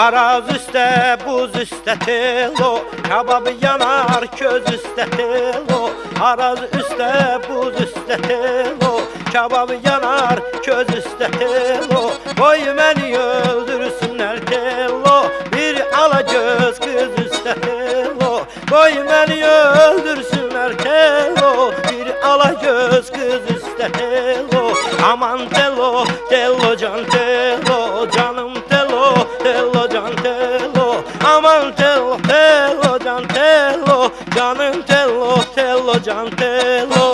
Araz üstə, buz üstə telo, kababı yanar köz üstə telo. Araz üstə, buz üstə telo, kababı yanar köz üstə telo. Qoy məni öldürsünlər telo, bir ala göz kız üstə telo. Qoy məni öldürsünlər telo, bir ala göz kız üstə telo. Aman telo, telo can telo, canım telo, telo can telo. Aman telo, telo can telo, canım telo, telo can telo.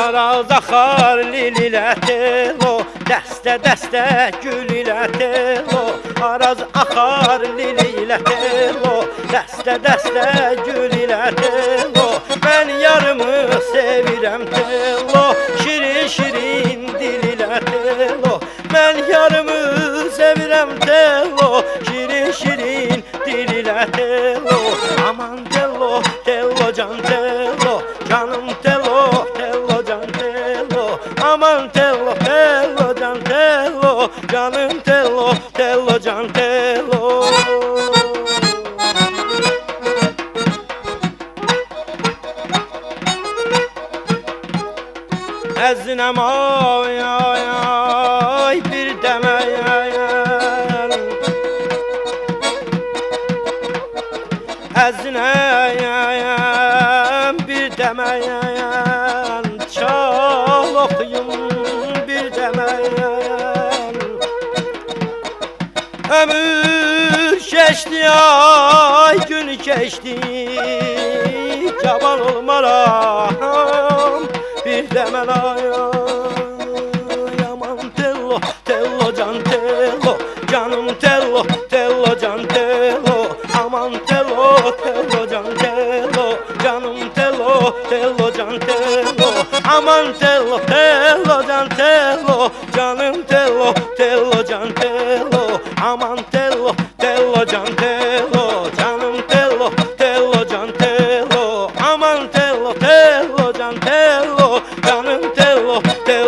Araz axar lil ilə telo, dəstə-dəstə gül ilə telo. Araz axar lil ilə telo, dəstə-dəstə gül ilə telo. Mən yarımı sevirəm telo, şirin-şirin dil ilə telo. Mən yarımı sevirəm telo, şirin-şirin dil ilə telo. Aman telo, telo can telo, canım telo, telo can telo. Aman telo, telo can telo, canım telo, telo can telo. Əzinəm ay ay ay bir deməyən, əzinəyəm bir deməyən, çal oxuyum bir deməyən. Ömür keçdi ay gün keçdi, cavan olmaram bir demən ay ay. Aman telo, telo can telo, canım telo, telo can telo. Aman telo, telo can telo, canım telo, telo can telo. Aman telo, telo can telo, canım telo, telo can telo. Aman telo, telo can telo, canım telo, telo can telo. Aman telo, telo can telo, canım telo, telo